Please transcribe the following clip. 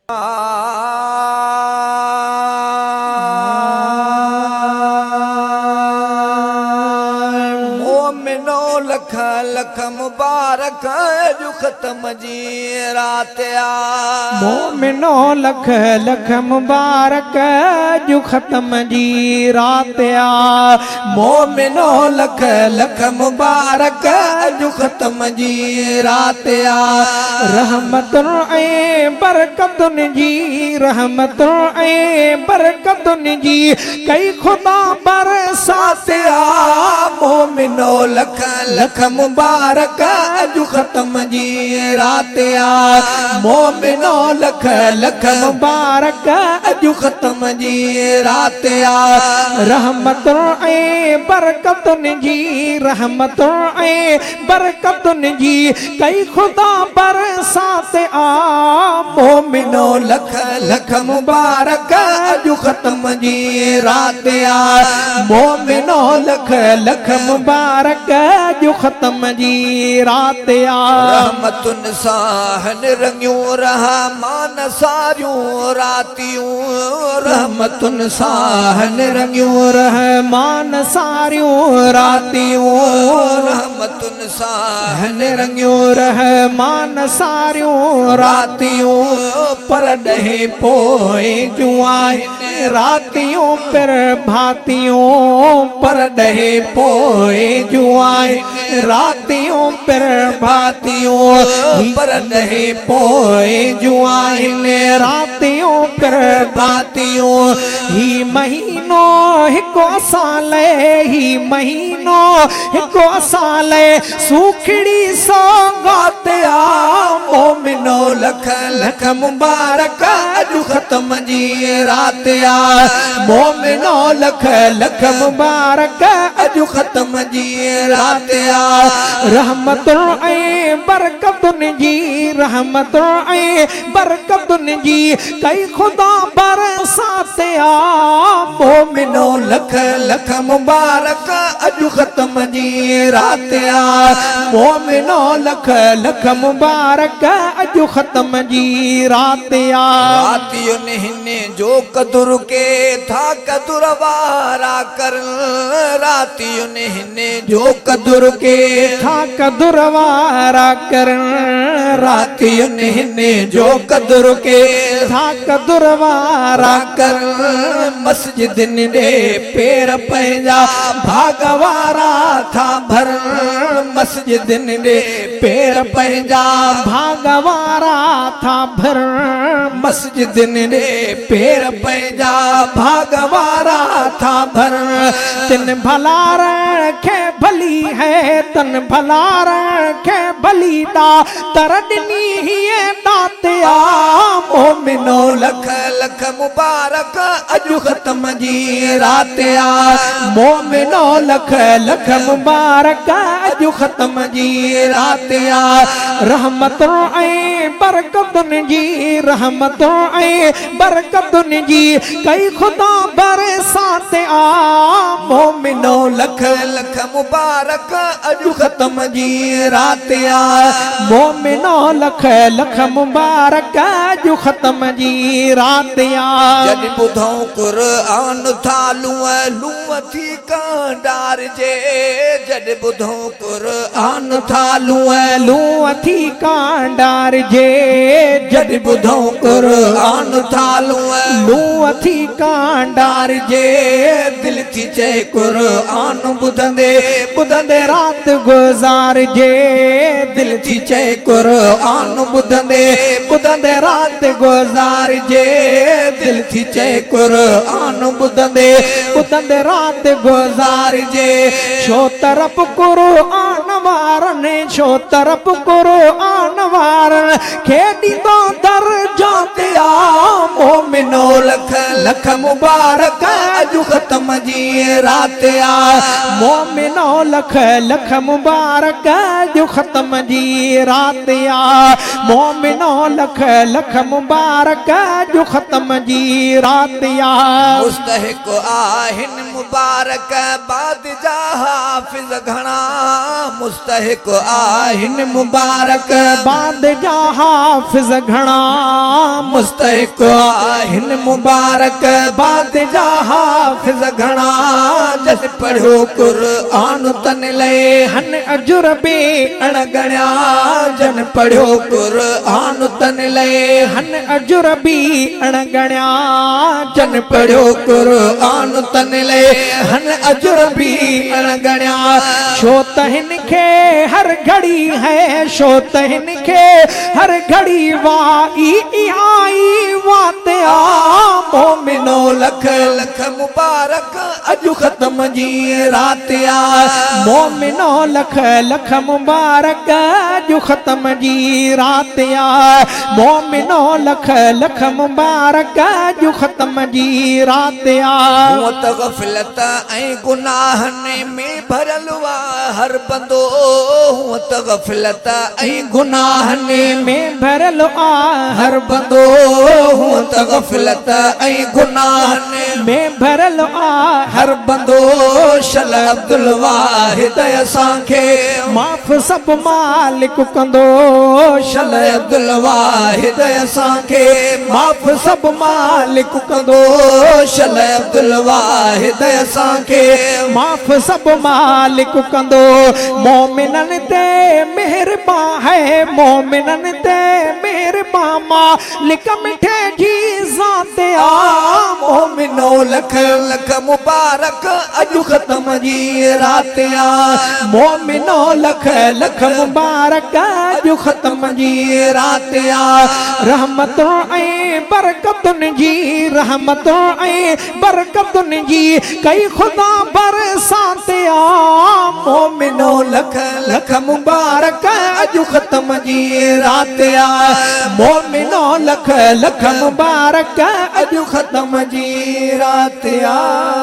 मोमिनो लख लख मुबारक जो ख़त्म जी रात आ। मोमिनो लख लख मुबारक जो ख़त्म जी रात आ। मोमिनो लख लख मुबारक जो ख़त्म जी रात आ। रहमतुन ऐ बरकतुन जी रहमतुन ऐ बरकतुन जी कई खुदा बरसात आ। मोमिनो लख लख मुबारक जो ख़त्म जी रात आ। मोमिनो लख लख मुबारक जो ख़त्म जी रात आ। रहमतुन ऐ बरकतुन जी रहमतुन ऐ बरकतुन जी कई खुदा बरसात आ। मोमिनो लख लख मुबारक जो ख़त्म जी रात आ। मोमिनो लख लख मुबारक जो ख़त्म जी रात आ। रहमतुन साहन रंगियूं रहमान सारियूं रातियूं। रहमतुन साहन रंगियूं रहमान सारियूं रातियूं। रहमतुन साहन रंगियूं रहमान सारियूं रातियूं। पर ॾहे पोइ जूं आहिनि रातियूं पर भातियूं। पर ॾहे पोइ जूं आहिनि रातियूं पर भातियूं। पर ॾहे पोइ जूं आहिनि रातियूं पर भातियूं। ही महीनो हिकु साल ही महीनो हिकु साल सुखड़ी सौगात आ। मोमिनो लख लख मुबारक जो ख़त्म जी रात आ। मोमिनो लख लख मुबारक जो ख़त्म जी रात आ। रहमतुन ऐ बरकतुन जी रहमतुन ऐ बरकतुन जी कई खुदा बरसात आ। मोमिनो लख लख मुबारक जो ख़त्म जी रात आ। मोमिनो लख लख मुबारक जो ख़त्म जी रात आ। रातियुन हिन जो कदुर के था कदुर वारा कर। रातियुन हिन जो कदुर के था कदुर वारा कर। रातियुन हिन जो कदुर के था कदुर वारा कर। मस्जिदन दे पेर पंहिंजा भागवारा था भर। मस्जिदन दे पेर पंहिंजा भागवारा था भर। मस्जिदन दे पेर पंहिंजा भागवारा था भर। तिन भला रखे भली है तन भला रखे भली दा तरदनी ही दात आ। मोमिनो लख लख मुबारक अजु ख़त्म जी रात आ। मोमिनो लख लख मुबारक अजु ख़त्म जी रात आ। रहमतुन ऐ बरकतुन जी रहमतुन ऐ बरकतुन जी कई खुदा बरसात आ। मोमिनो लख लख मुबारक अजु ख़त्म जी रात आ। मोमिनो लख लख मुबारक अजु ख़त्म जी रात आ। जॾ ॿुधऊं क़ुरान था लूअ थी कांडार जे। जॾ ॿुधऊं क़ुरान था लूअ थी कांडार जे। जॾ ॿुधऊं क़ुरान था लूअ थी कांडार जे। दिल थी चए क़ुरान ॿुधंदे ॿुधंदे रात गुज़ार जे। दिल थी चए क़ुरान ॿुधंदे ॿुधंदे रात गुज़ार जे। दिल थी चए क़ुरान ॿुधंदे ॿुधंदे रात गुज़ार जे। छो तरफ़ क़ुरान वारनि छो तरफ़ क़ुरान वारनि खे ॾींदो दर्जो ते आ। मोमिनो लख लख मुबारक अजु ख़त्म जी रात आ। मोमिनो लख लख मुबारक अजु ख़त्म जी रात आ। मोमिनो लख लख मुबारक अजु ख़त्म जी रात आ। मुस्तहिक़ आहिनि मुबारक बाद जा हाफ़िज़ घणा। मुस्तहिक आहिन मुबारक बाद जा हाफिज घणा मुस्तहिक आहिन मुबारक बाद जा हाफिज घणा जन पढ़ो कुरान तन ले हन अजुरबे अणगण्या जन पढ़ो कुरान तन ले हन अजुरबी अणगण्या जन पढ़ो कुरान तन ले हन अजुरबी अणगण्या शो तहन खे हर घड़ी है शो तहन खे हर घड़ी वाई आई वाते आ मोमिनो लख लख मुबारक अजु ख़त्म जी रात आ मोमिनो लख लख मुबारक अजु ख़त्म जी रात आ मोमिनो लख लख मुबारक अजु ख़त्म जी रात आ हूअ त ग़फ़लत ऐं गुनाहनि में भरल हुआ हर बंदो हूअ त ग़फ़लत ऐं गुनाहनि में भरल आ हर बंदो हूअ त ग़फ़लत ऐं गुनाहनि में भरल आ हर बंदो शल अब्दुल वाहिद असांखे माफ़ सब मालिक कंदो शल अब्दुल वाहिद असांखे माफ़ सब मालिक कंदो शल अब्दुल वाहिद असांखे माफ़ सब मालिक कंदो मोमिनन ते मेहरबा है मोमिनन ते मेहरबा मालिक मिठे जी ज़ात आ मोमिनो लख लख मुबारक अजु ख़त्म जी रात आ मोमिनो लख लख मुबारक अजु ख़त्म जी रात आ रहमतों ऐं बरकतुनि जी रहमतों ऐं बरकतुनि जी कई खुदा बरसात आ मोमिनो लख लख मुबारक अजु ख़त्म जी रात आ मोमिनो लख लख मुबारक अजु ख़त्म जी रात आ।